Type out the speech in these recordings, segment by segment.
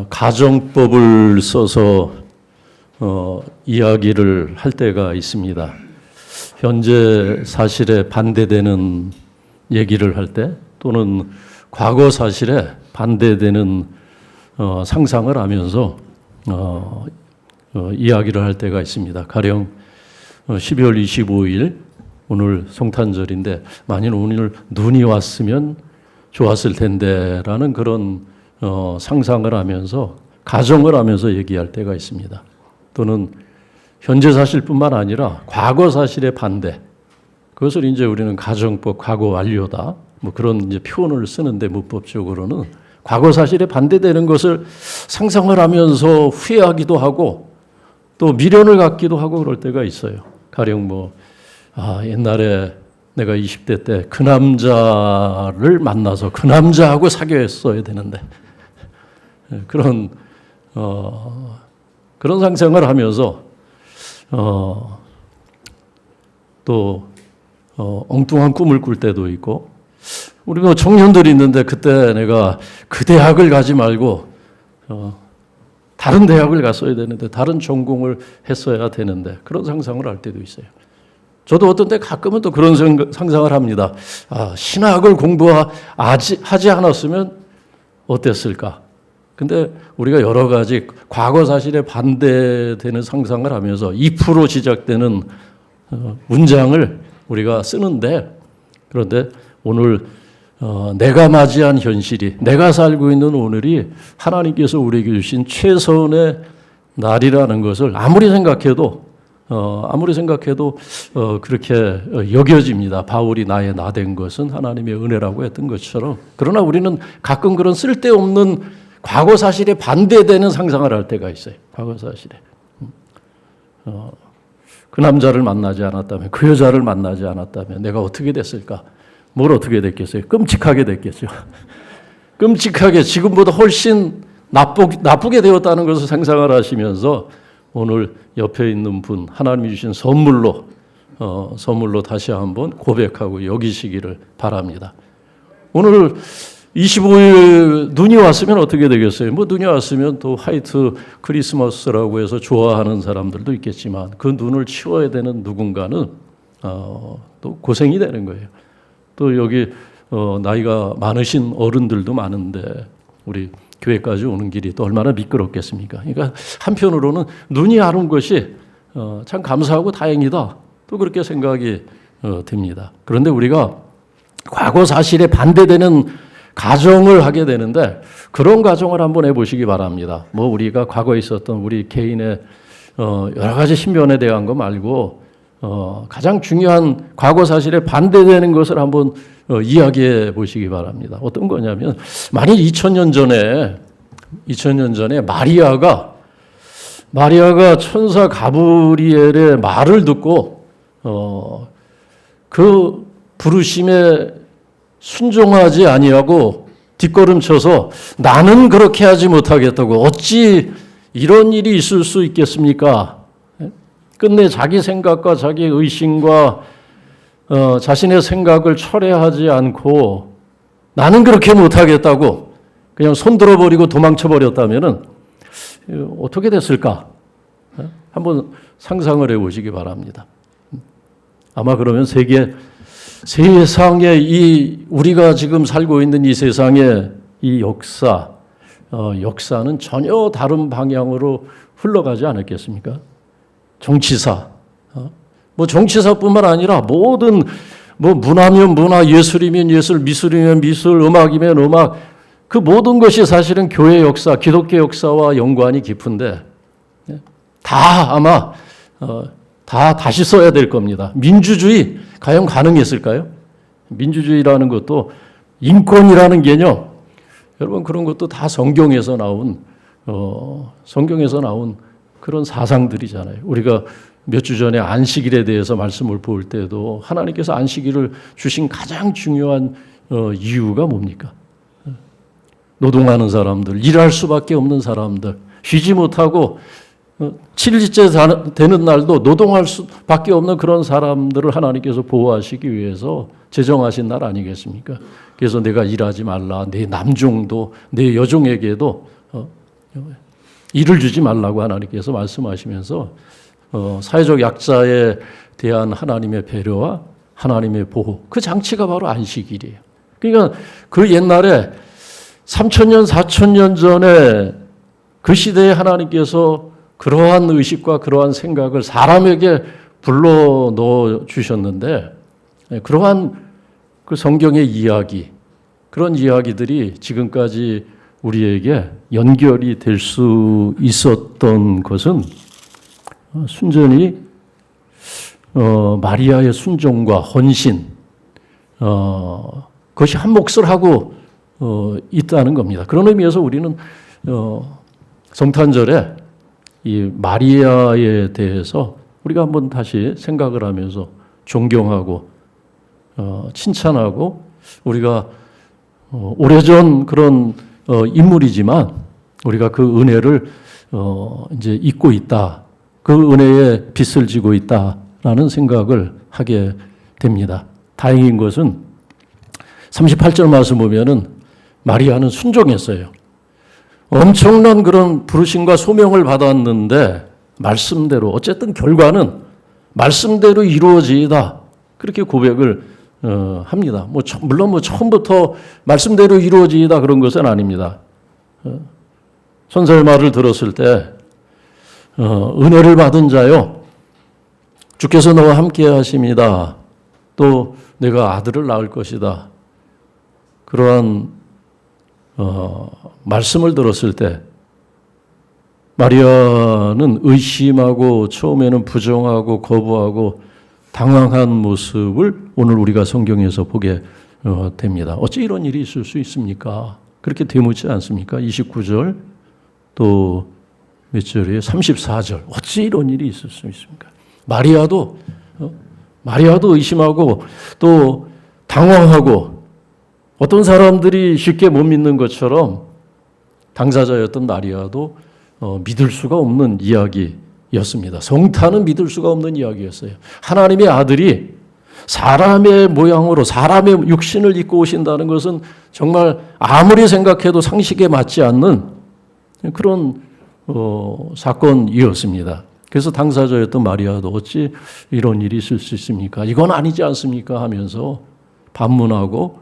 가정법을 써서 이야기를 할 때가 있습니다. 현재 사실에 반대되는 얘기를 할 때 또는 과거 사실에 반대되는 상상을 하면서 이야기를 할 때가 있습니다. 가령 12월 25일 오늘 성탄절인데 만일 오늘 눈이 왔으면 좋았을 텐데라는 그런 상상을 하면서 가정을 하면서 얘기할 때가 있습니다. 또는 현재 사실뿐만 아니라 과거 사실의 반대, 그것을 이제 우리는 가정법 과거 완료다 뭐 그런 이제 표현을 쓰는데 문법적으로는 과거 사실에 반대되는 것을 상상을 하면서 후회하기도 하고 또 미련을 갖기도 하고 그럴 때가 있어요. 가령 옛날에 내가 20대 때 그 남자를 만나서 그 남자하고 사귀었어야 되는데 그런 상상을 하면서 또 엉뚱한 꿈을 꿀 때도 있고, 우리가 청년들이 있는데 그때 내가 그 대학을 가지 말고 다른 대학을 갔어야 되는데 다른 전공을 했어야 되는데 그런 상상을 할 때도 있어요. 저도 어떤 때 가끔은 또 그런 상상을 합니다. 신학을 공부하지 않았으면 어땠을까? 근데 우리가 여러 가지 과거 사실에 반대되는 상상을 하면서 2% 시작되는 문장을 우리가 쓰는데, 그런데 오늘 내가 맞이한 현실이, 내가 살고 있는 오늘이 하나님께서 우리에게 주신 최선의 날이라는 것을 아무리 생각해도 그렇게 여겨집니다. 바울이 나의 나 된 것은 하나님의 은혜라고 했던 것처럼. 그러나 우리는 가끔 그런 쓸데없는 과거 사실에 반대되는 상상을 할 때가 있어요. 과거 사실에. 그 남자를 만나지 않았다면, 그 여자를 만나지 않았다면 내가 어떻게 됐을까? 뭘 어떻게 됐겠어요? 끔찍하게 됐겠죠. 끔찍하게 지금보다 훨씬 나쁘게 되었다는 것을 상상을 하시면서 오늘 옆에 있는 분 하나님이 주신 선물로 다시 한번 고백하고 여기시기를 바랍니다. 오늘 25일 눈이 왔으면 어떻게 되겠어요? 눈이 왔으면 또 화이트 크리스마스라고 해서 좋아하는 사람들도 있겠지만 그 눈을 치워야 되는 누군가는 또 고생이 되는 거예요. 또 여기 나이가 많으신 어른들도 많은데 우리 교회까지 오는 길이 또 얼마나 미끄럽겠습니까? 그러니까 한편으로는 눈이 안 온 것이 참 감사하고 다행이다. 또 그렇게 생각이 듭니다. 그런데 우리가 과거 사실에 반대되는 가정을 하게 되는데 그런 가정을 한번 해보시기 바랍니다. 우리가 과거에 있었던 우리 개인의 여러 가지 신변에 대한 거 말고 가장 중요한 과거 사실에 반대되는 것을 한번 이야기해 보시기 바랍니다. 어떤 거냐면 만일 2000년 전에 마리아가 천사 가브리엘의 말을 듣고 그 부르심에 순종하지 아니하고 뒷걸음쳐서 나는 그렇게 하지 못하겠다고, 어찌 이런 일이 있을 수 있겠습니까? 끝내 자기 생각과 자기 의심과 자신의 생각을 철회하지 않고 나는 그렇게 못하겠다고 그냥 손들어버리고 도망쳐버렸다면 어떻게 됐을까? 한번 상상을 해보시기 바랍니다. 아마 그러면 세상에 우리가 지금 살고 있는 이 세상의 이 역사는 전혀 다른 방향으로 흘러가지 않았겠습니까? 정치사, 정치사뿐만 아니라 모든 문화면 문화, 예술이면 예술, 미술이면 미술, 음악이면 음악, 그 모든 것이 사실은 교회 역사, 기독교 역사와 연관이 깊은데 다 아마 다시 써야 될 겁니다. 민주주의 과연 가능했을까요? 민주주의라는 것도 인권이라는 개념, 여러분 그런 것도 다 성경에서 나온 그런 사상들이잖아요. 우리가 몇 주 전에 안식일에 대해서 말씀을 볼 때도 하나님께서 안식일을 주신 가장 중요한 이유가 뭡니까? 노동하는 사람들, 일할 수밖에 없는 사람들, 쉬지 못하고 7일째 되는 날도 노동할 수밖에 없는 그런 사람들을 하나님께서 보호하시기 위해서 제정하신 날 아니겠습니까? 그래서 내가 일하지 말라, 내 남종도 내 여종에게도 일을 주지 말라고 하나님께서 말씀하시면서 사회적 약자에 대한 하나님의 배려와 하나님의 보호, 그 장치가 바로 안식일이에요. 그러니까 그 옛날에 3,000년, 4,000년 전에 그 시대에 하나님께서 그러한 의식과 그러한 생각을 사람에게 불러 넣어 주셨는데, 그러한 그 성경의 이야기, 그런 이야기들이 지금까지 우리에게 연결이 될 수 있었던 것은 순전히 마리아의 순종과 헌신, 그것이 한 몫을 하고 있다는 겁니다. 그런 의미에서 우리는 성탄절에 이 마리아에 대해서 우리가 한번 다시 생각을 하면서 존경하고 칭찬하고, 우리가 오래전 그런 인물이지만 우리가 그 은혜를 이제 잊고 있다, 그 은혜에 빚을 지고 있다라는 생각을 하게 됩니다. 다행인 것은 38절 말씀 보면은 마리아는 순종했어요. 엄청난 그런 부르심과 소명을 받았는데 말씀대로, 어쨌든 결과는 말씀대로 이루어지이다, 그렇게 고백을 합니다. 물론 처음부터 말씀대로 이루어지이다 그런 것은 아닙니다. 선생의 말을 들었을 때 은혜를 받은 자요, 주께서 너와 함께 하심이다, 또 내가 아들을 낳을 것이다, 그러한 말씀을 들었을 때 마리아는 의심하고 처음에는 부정하고 거부하고 당황한 모습을 오늘 우리가 성경에서 보게 됩니다. 어찌 이런 일이 있을 수 있습니까? 그렇게 되묻지 않습니까? 29절 또 몇 절이에요? 34절. 어찌 이런 일이 있을 수 있습니까? 마리아도 의심하고 또 당황하고, 어떤 사람들이 쉽게 못 믿는 것처럼 당사자였던 마리아도 믿을 수가 없는 이야기였습니다. 성탄은 믿을 수가 없는 이야기였어요. 하나님의 아들이 사람의 모양으로 사람의 육신을 입고 오신다는 것은 정말 아무리 생각해도 상식에 맞지 않는 그런 사건이었습니다. 그래서 당사자였던 마리아도 어찌 이런 일이 있을 수 있습니까? 이건 아니지 않습니까? 하면서 반문하고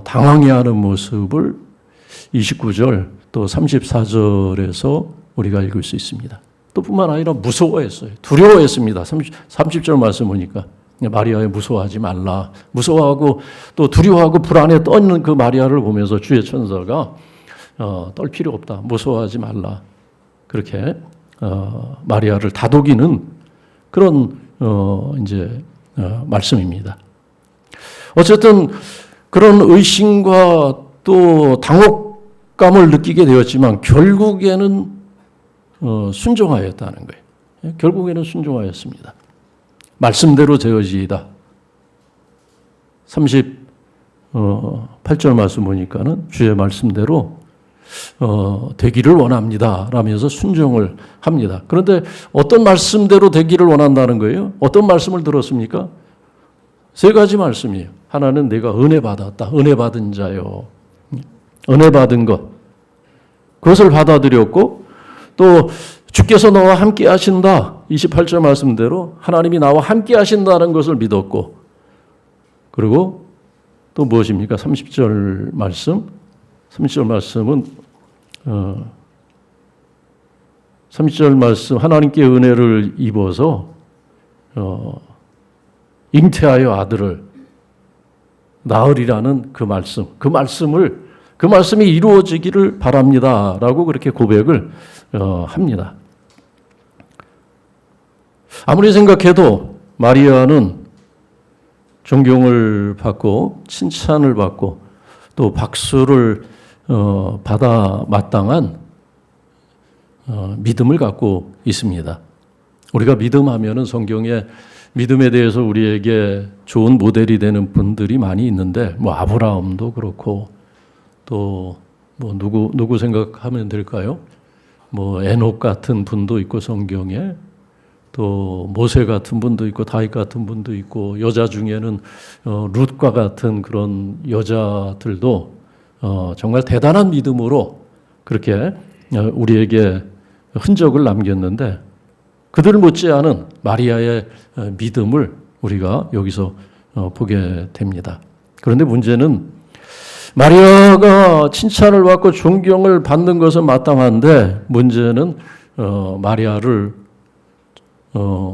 당황해하는 모습을 29절 또 34절에서 우리가 읽을 수 있습니다. 또 뿐만 아니라 무서워했어요. 두려워했습니다. 30절 말씀 보니까 마리아에 무서워하지 말라. 무서워하고 또 두려워하고 불안에 떠있는 그 마리아를 보면서 주의 천사가 떨 필요 없다, 무서워하지 말라, 그렇게 마리아를 다독이는 그런 이제 말씀입니다. 어쨌든 그런 의심과 또 당혹감을 느끼게 되었지만 결국에는 순종하였다는 거예요. 결국에는 순종하였습니다. 말씀대로 되어지이다. 38절 말씀 보니까는 주의 말씀대로 되기를 원합니다 라면서 순종을 합니다. 그런데 어떤 말씀대로 되기를 원한다는 거예요? 어떤 말씀을 들었습니까? 세 가지 말씀이에요. 하나는 내가 은혜 받았다, 은혜 받은 자요, 은혜 받은 것, 그것을 받아들였고, 또 주께서 너와 함께 하신다, 28절 말씀대로 하나님이 나와 함께 하신다는 것을 믿었고, 그리고 또 무엇입니까? 30절 말씀. 30절 말씀은 30절 말씀, 하나님께 은혜를 입어서 잉태하여 아들을 낳으리라는 그 말씀, 그 말씀이 이루어지기를 바랍니다라고 그렇게 고백을 합니다. 아무리 생각해도 마리아는 존경을 받고 칭찬을 받고 또 박수를 받아 마땅한 믿음을 갖고 있습니다. 우리가 믿음하면은 성경에 믿음에 대해서 우리에게 좋은 모델이 되는 분들이 많이 있는데, 아브라함도 그렇고 또 누구 생각하면 될까요? 에녹 같은 분도 있고, 성경에 또 모세 같은 분도 있고, 다윗 같은 분도 있고, 여자 중에는 룻과 같은 그런 여자들도 정말 대단한 믿음으로 그렇게 우리에게 흔적을 남겼는데 그들 못지않은 마리아의 믿음을 우리가 여기서 보게 됩니다. 그런데 문제는 마리아가 칭찬을 받고 존경을 받는 것은 마땅한데 문제는 마리아를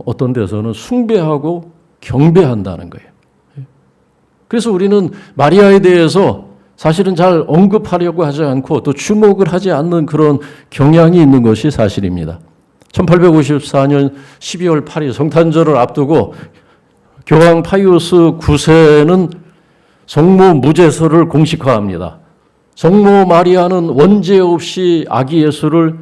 어떤 데서는 숭배하고 경배한다는 거예요. 그래서 우리는 마리아에 대해서 사실은 잘 언급하려고 하지 않고 또 주목을 하지 않는 그런 경향이 있는 것이 사실입니다. 1854년 12월 8일 성탄절을 앞두고 교황 파이우스 9세는 성모 무제서를 공식화합니다. 성모 마리아는 원죄 없이 아기 예수를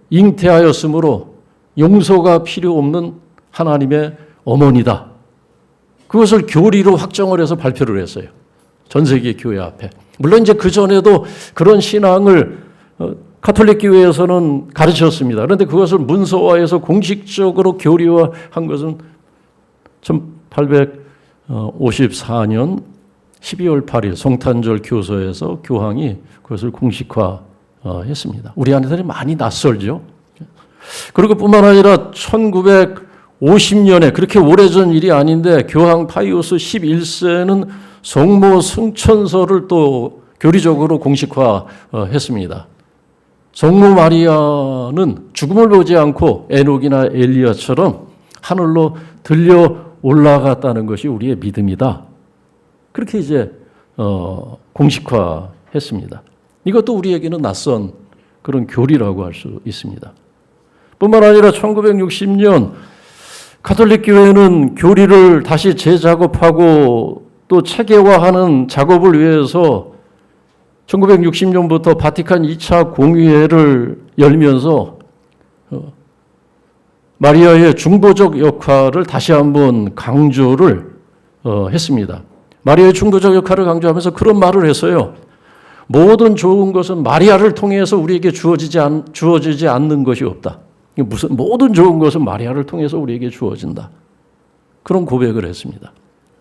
잉태하였으므로 용서가 필요 없는 하나님의 어머니다. 그것을 교리로 확정을 해서 발표를 했어요. 전 세계 교회 앞에. 물론 이제 그 전에도 그런 신앙을 가톨릭 교회에서는 가르쳤습니다. 그런데 그것을 문서화해서 공식적으로 교리화한 것은 1854년 12월 8일 성탄절 교서에서 교황이 그것을 공식화했습니다. 우리 안에서는 많이 낯설죠. 그리고 뿐만 아니라 1950년에 그렇게 오래전 일이 아닌데 교황 파이우스 11세는 성모 승천서를 또 교리적으로 공식화했습니다. 성모 마리아는 죽음을 보지 않고 에녹이나 엘리야처럼 하늘로 들려 올라갔다는 것이 우리의 믿음이다. 그렇게 이제 공식화했습니다. 이것도 우리에게는 낯선 그런 교리라고 할 수 있습니다. 뿐만 아니라 1960년 가톨릭 교회는 교리를 다시 재작업하고 또 체계화하는 작업을 위해서 1960년부터 바티칸 2차 공의회를 열면서 마리아의 중보적 역할을 다시 한번 강조를 했습니다. 마리아의 중보적 역할을 강조하면서 그런 말을 했어요. 모든 좋은 것은 마리아를 통해서 우리에게 주어지지 않는 것이 없다. 모든 좋은 것은 마리아를 통해서 우리에게 주어진다. 그런 고백을 했습니다.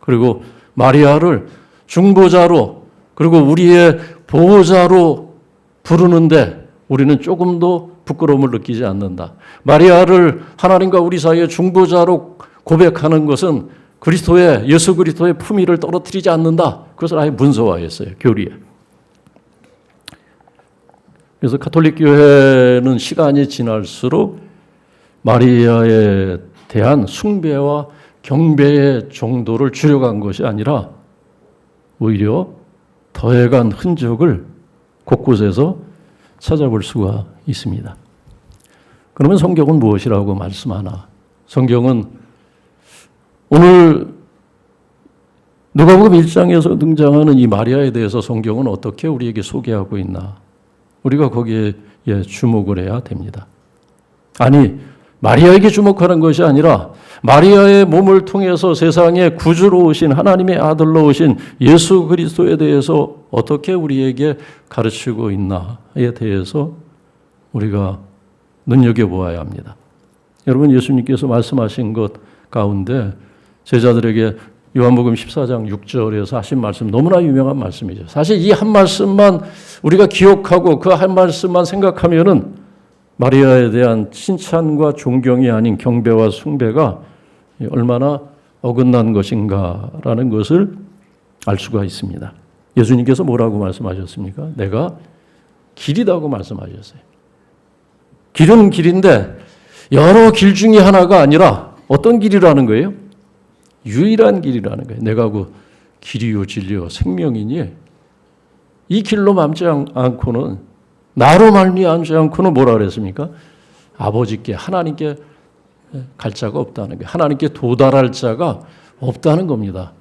그리고 마리아를 중보자로 그리고 우리의 보호자로 부르는데 우리는 조금도 부끄러움을 느끼지 않는다. 마리아를 하나님과 우리 사이의 중보자로 고백하는 것은 예수 그리스도의 품위를 떨어뜨리지 않는다. 그것을 아예 문서화했어요. 교리에. 그래서 가톨릭 교회는 시간이 지날수록 마리아에 대한 숭배와 경배의 정도를 줄여간 것이 아니라 오히려 더해간 흔적을 곳곳에서 찾아볼 수가 있습니다. 그러면 성경은 무엇이라고 말씀하나? 성경은 오늘 누가복음 1장에서 등장하는 이 마리아에 대해서 성경은 어떻게 우리에게 소개하고 있나? 우리가 거기에 주목을 해야 됩니다. 아니, 마리아에게 주목하는 것이 아니라 마리아의 몸을 통해서 세상에 구주로 오신 하나님의 아들로 오신 예수 그리스도에 대해서 어떻게 우리에게 가르치고 있나에 대해서 우리가 눈여겨보아야 합니다. 여러분, 예수님께서 말씀하신 것 가운데 제자들에게 요한복음 14장 6절에서 하신 말씀 너무나 유명한 말씀이죠. 사실 이 한 말씀만 우리가 기억하고 그 한 말씀만 생각하면은 마리아에 대한 칭찬과 존경이 아닌 경배와 숭배가 얼마나 어긋난 것인가라는 것을 알 수가 있습니다. 예수님께서 뭐라고 말씀하셨습니까? 내가 길이라고 말씀하셨어요. 길은 길인데 여러 길 중에 하나가 아니라 어떤 길이라는 거예요? 유일한 길이라는 거예요. 내가 그 길이요 진리요 생명이니 이 길로 맘지 않고는 나로 말미암지 않고는 뭐라 그랬습니까? 아버지께 하나님께 갈 자가 없다는 거예요. 하나님께 도달할 자가 없다는 겁니다.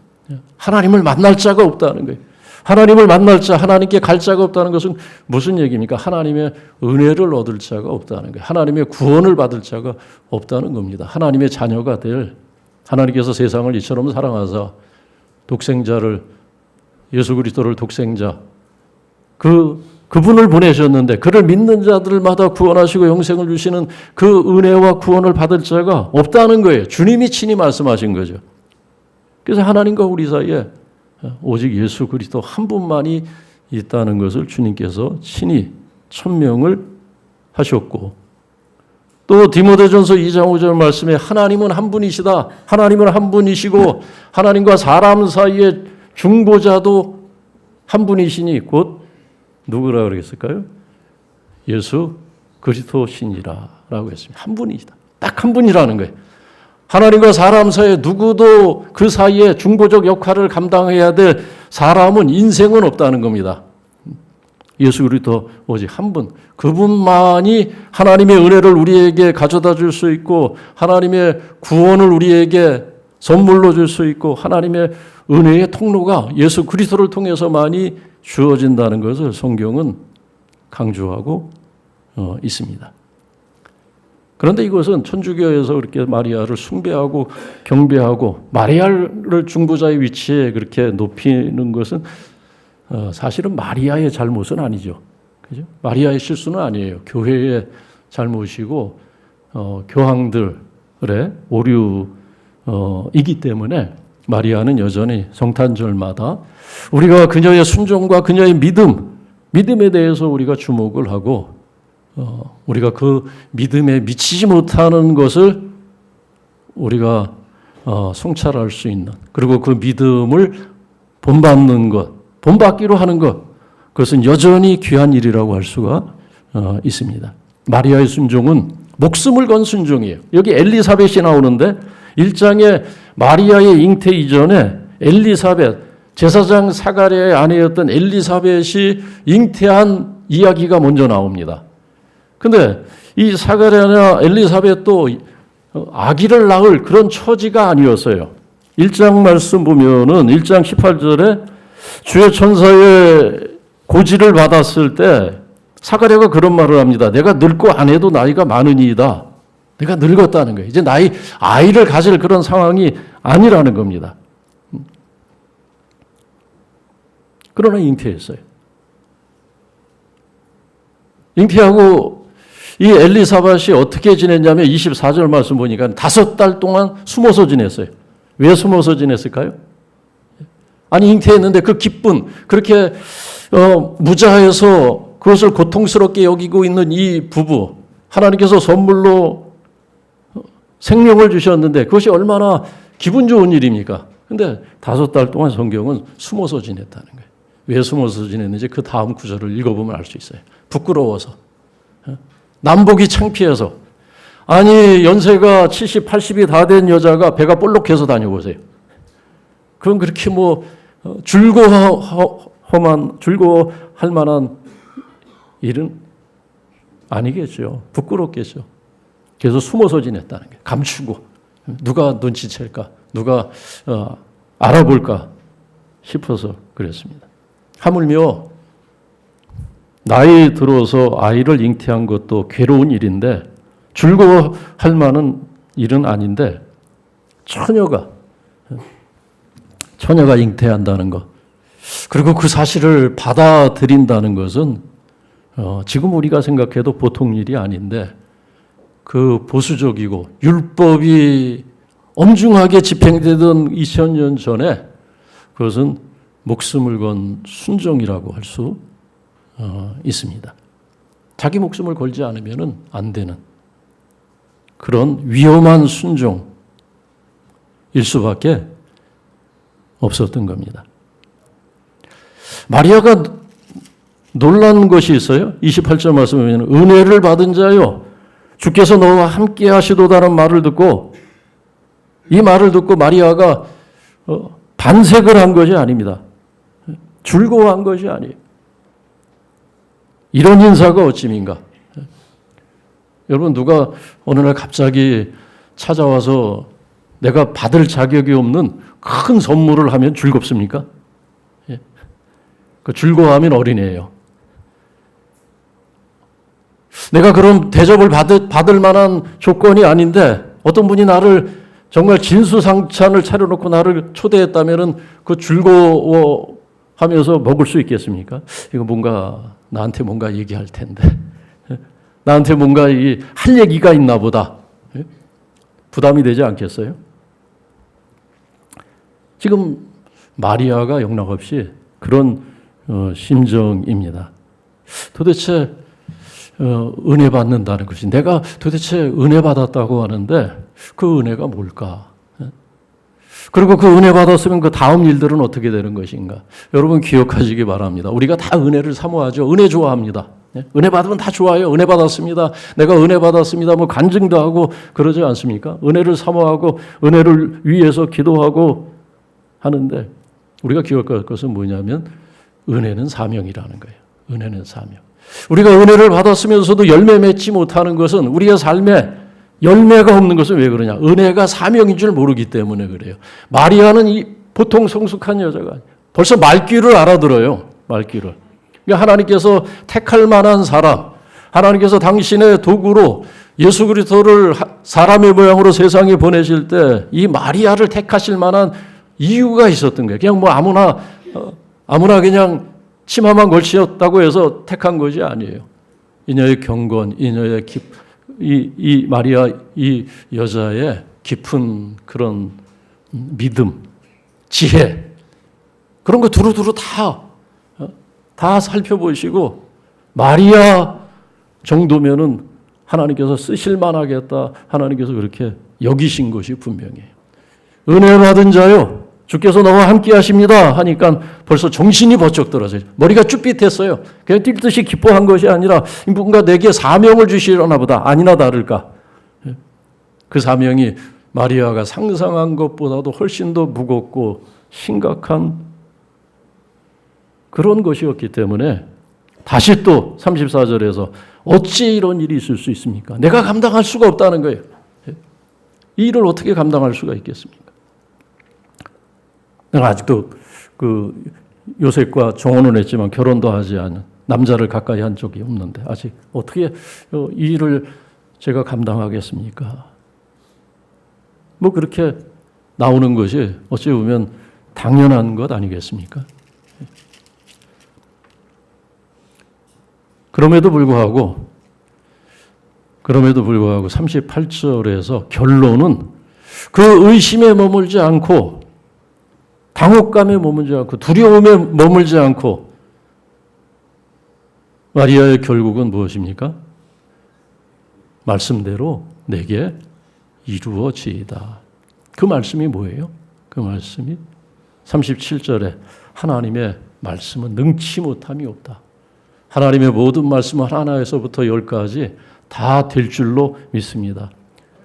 하나님을 만날 자가 없다는 거예요. 하나님을 만날 자, 하나님께 갈 자가 없다는 것은 무슨 얘기입니까? 하나님의 은혜를 얻을 자가 없다는 거예요. 하나님의 구원을 받을 자가 없다는 겁니다. 하나님의 자녀가 될 하나님께서 세상을 이처럼 사랑하사 독생자를 예수 그리스도를 독생자 그분을 보내셨는데 그를 믿는 자들마다 구원하시고 영생을 주시는 그 은혜와 구원을 받을 자가 없다는 거예요. 주님이 친히 말씀하신 거죠. 그래서 하나님과 우리 사이에 오직 예수 그리스도 한 분만이 있다는 것을 주님께서 친히 천명을 하셨고 또 디모데전서 2장 5절 말씀에 하나님은 한 분이시다. 하나님은 한 분이시고 하나님과 사람 사이의 중보자도 한 분이시니 곧 누구라 그랬을까요? 예수 그리스도시니라라고 했습니다. 한 분이시다. 딱 한 분이라는 거예요. 하나님과 사람 사이에 누구도 그 사이에 중보적 역할을 감당해야 될 사람은 인생은 없다는 겁니다. 예수 그리스도 오직 한 분, 그분만이 하나님의 은혜를 우리에게 가져다 줄 수 있고 하나님의 구원을 우리에게 선물로 줄 수 있고 하나님의 은혜의 통로가 예수 그리스도를 통해서만이 주어진다는 것을 성경은 강조하고 있습니다. 그런데 이것은 천주교에서 그렇게 마리아를 숭배하고 경배하고 마리아를 중보자의 위치에 그렇게 높이는 것은 사실은 마리아의 잘못은 아니죠. 그죠? 마리아의 실수는 아니에요. 교회의 잘못이고 교황들의 오류이기 때문에 마리아는 여전히 성탄절마다 우리가 그녀의 순종과 그녀의 믿음에 대해서 우리가 주목을 하고 우리가 그 믿음에 미치지 못하는 것을 우리가 성찰할 수 있는 그리고 그 믿음을 본받는 것 본받기로 하는 것, 그것은 여전히 귀한 일이라고 할 수가 있습니다. 마리아의 순종은 목숨을 건 순종이에요. 여기 엘리사벳이 나오는데 1장에 마리아의 잉태 이전에 엘리사벳, 제사장 사가랴의 아내였던 엘리사벳이 잉태한 이야기가 먼저 나옵니다. 근데 이 사가랴나 엘리사벳도 아기를 낳을 그런 처지가 아니었어요. 1장 말씀 보면은 1장 18절에 주의 천사의 고지를 받았을 때 사가랴가 그런 말을 합니다. 내가 늙고 아내도 나이가 많으니이다. 내가 늙었다는 거예요. 이제 아이를 가질 그런 상황이 아니라는 겁니다. 그러나 잉태했어요. 잉태하고 이 엘리사벳이 어떻게 지냈냐면 24절 말씀 보니까 5달 동안 숨어서 지냈어요. 왜 숨어서 지냈을까요? 아니 잉태했는데 그 기쁜 그렇게 무자해서 그것을 고통스럽게 여기고 있는 이 부부 하나님께서 선물로 생명을 주셨는데 그것이 얼마나 기분 좋은 일입니까? 근데 5달 동안 성경은 숨어서 지냈다는 거예요. 왜 숨어서 지냈는지 그 다음 구절을 읽어보면 알 수 있어요. 부끄러워서 남복이 창피해서 아니 연세가 70, 80이 다 된 여자가 배가 볼록해서 다녀보세요. 그럼 그렇게 즐거워할 만한 일은 아니겠죠. 부끄럽겠죠. 그래서 숨어서 지냈다는 게 감추고 누가 눈치챌까, 누가 알아볼까 싶어서 그랬습니다. 하물며 나이 들어서 아이를 잉태한 것도 괴로운 일인데 즐거워할 만한 일은 아닌데 처녀가 잉태한다는 것 그리고 그 사실을 받아들인다는 것은 지금 우리가 생각해도 보통 일이 아닌데 그 보수적이고 율법이 엄중하게 집행되던 2000년 전에 그것은 목숨을 건 순종이라고 할 수 있습니다. 자기 목숨을 걸지 않으면 안 되는 그런 위험한 순종일 수밖에 없었던 겁니다. 마리아가 놀란 것이 있어요. 28절 말씀에 보면 은혜를 받은 자요 주께서 너와 함께 하시도다라는 말을 듣고 이 말을 듣고 마리아가 반색을 한 것이 아닙니다. 즐거워한 것이 아니에요. 이런 인사가 어찌민가. 여러분 누가 어느 날 갑자기 찾아와서 내가 받을 자격이 없는 큰 선물을 하면 즐겁습니까? 그 즐거워하면 어린애예요. 내가 그런 대접을 받을 만한 조건이 아닌데 어떤 분이 나를 정말 진수상찬을 차려놓고 나를 초대했다면 그 즐거워하면서 먹을 수 있겠습니까? 이거 나한테 뭔가 얘기할 텐데 나한테 뭔가 할 얘기가 있나 보다. 부담이 되지 않겠어요? 지금 마리아가 영락없이 그런 심정입니다. 도대체 은혜 받는다는 것이, 내가 도대체 은혜 받았다고 하는데 그 은혜가 뭘까? 그리고 그 은혜 받았으면 그 다음 일들은 어떻게 되는 것인가? 여러분 기억하시기 바랍니다. 우리가 다 은혜를 사모하죠. 은혜 좋아합니다. 은혜 받으면 다 좋아요. 은혜 받았습니다. 내가 은혜 받았습니다. 뭐 간증도 하고 그러지 않습니까? 은혜를 사모하고 은혜를 위해서 기도하고 하는데, 우리가 기억할 것은 뭐냐면 은혜는 사명이라는 거예요. 은혜는 사명. 우리가 은혜를 받았으면서도 열매 맺지 못하는 것은, 우리의 삶에 열매가 없는 것은 왜 그러냐? 은혜가 사명인 줄 모르기 때문에 그래요. 마리아는 이 보통 성숙한 여자가 벌써 말귀를 알아들어요. 말귀를. 그러니까 하나님께서 택할 만한 사람, 하나님께서 당신의 도구로 예수 그리스도를 사람의 모양으로 세상에 보내실 때 이 마리아를 택하실 만한 이유가 있었던 거예요. 그냥 뭐 아무나 그냥 치마만 걸치었다고 해서 택한 것이 아니에요. 이녀의 경건, 이녀의 이 마리아, 이 여자의 깊은 그런 믿음, 지혜, 그런 거 두루두루 다 살펴보시고 마리아 정도면은 하나님께서 쓰실 만하겠다, 하나님께서 그렇게 여기신 것이 분명해요. 은혜 받은 자요, 주께서 너와 함께 하십니다 하니까 벌써 정신이 번쩍 들어서요. 머리가 쭈삣했어요. 그냥 뛸 듯이 기뻐한 것이 아니라 뭔가 내게 사명을 주시려나 보다. 아니나 다를까. 그 사명이 마리아가 상상한 것보다도 훨씬 더 무겁고 심각한 그런 것이었기 때문에 다시 또 34절에서 어찌 이런 일이 있을 수 있습니까? 내가 감당할 수가 없다는 거예요. 이 일을 어떻게 감당할 수가 있겠습니까? 내가 아직도 그 요셉과 정혼은 했지만 결혼도 하지 않은 남자를 가까이 한 적이 없는데 아직 어떻게 이 일을 제가 감당하겠습니까? 뭐 그렇게 나오는 것이 어찌 보면 당연한 것 아니겠습니까? 그럼에도 불구하고 38절에서 결론은 그 의심에 머물지 않고 당혹감에 머물지 않고 두려움에 머물지 않고 마리아의 결국은 무엇입니까? 말씀대로 내게 이루어지이다. 그 말씀이 뭐예요? 그 말씀이 37절에 하나님의 말씀은 능치 못함이 없다. 하나님의 모든 말씀은 하나에서부터 열까지 다 될 줄로 믿습니다.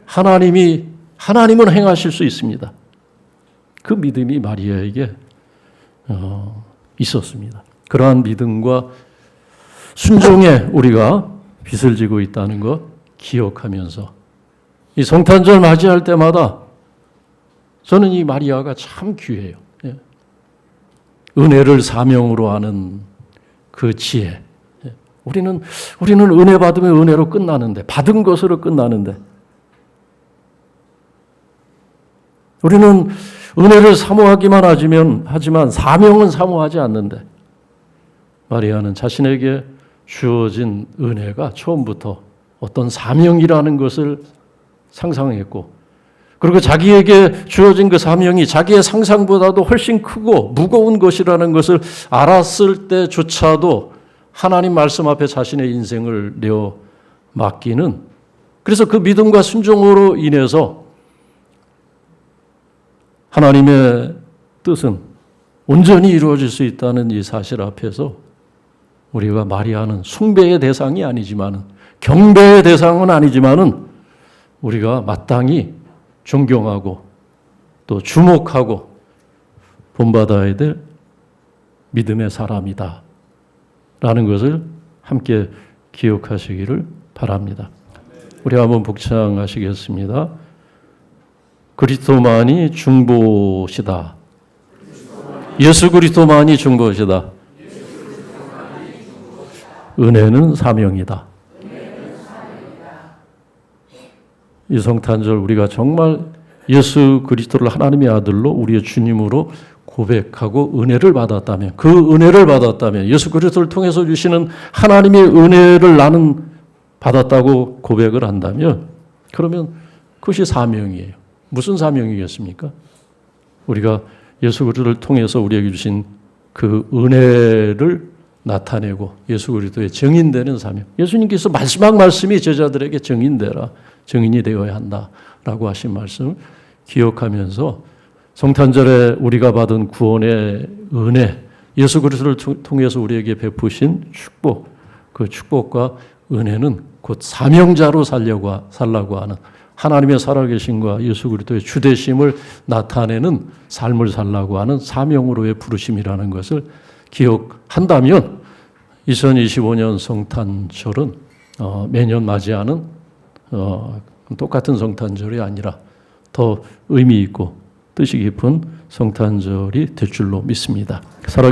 하나님은 행하실 수 있습니다. 그 믿음이 마리아에게 있었습니다. 그러한 믿음과 순종에 우리가 빚을 지고 있다는 것 기억하면서 이 성탄절 맞이할 때마다 저는 이 마리아가 참 귀해요. 은혜를 사명으로 하는 그 지혜. 우리는 은혜 받으면 은혜로 끝나는데, 받은 것으로 끝나는데, 우리는 은혜를 사모하기만 하지만 사명은 사모하지 않는데, 마리아는 자신에게 주어진 은혜가 처음부터 어떤 사명이라는 것을 상상했고, 그리고 자기에게 주어진 그 사명이 자기의 상상보다도 훨씬 크고 무거운 것이라는 것을 알았을 때조차도 하나님 말씀 앞에 자신의 인생을 내어 맡기는, 그래서 그 믿음과 순종으로 인해서 하나님의 뜻은 온전히 이루어질 수 있다는 이 사실 앞에서 우리가 마리아는 숭배의 대상이 아니지만은, 경배의 대상은 아니지만은 우리가 마땅히 존경하고 또 주목하고 본받아야 될 믿음의 사람이다 라는 것을 함께 기억하시기를 바랍니다. 우리 한번 복창하시겠습니다. 그리스도만이 중보시다. 예수 그리스도만이 중보시다. 은혜는 사명이다. 이 성탄절 우리가 정말 예수 그리스도를 하나님의 아들로 우리의 주님으로 고백하고 은혜를 받았다면, 그 은혜를 받았다면, 예수 그리스도를 통해서 주시는 하나님의 은혜를 나는 받았다고 고백을 한다면, 그러면 그것이 사명이에요. 무슨 사명이겠습니까? 우리가 예수 그리스도를 통해서 우리에게 주신 그 은혜를 나타내고 예수 그리스도의 증인되는 사명. 예수님께서 마지막 말씀이 제자들에게 증인되라, 증인이 되어야 한다라고 하신 말씀을 기억하면서 성탄절에 우리가 받은 구원의 은혜, 예수 그리스도를 통해서 우리에게 베푸신 축복, 그 축복과 은혜는 곧 사명자로 살라고 하는 하나님의 살아계심과 예수 그리스도의 주되심을 나타내는 삶을 살라고 하는 사명으로의 부르심이라는 것을 기억한다면 2025년 성탄절은 매년 맞이하는 똑같은 성탄절이 아니라 더 의미 있고 뜻이 깊은 성탄절이 될 줄로 믿습니다.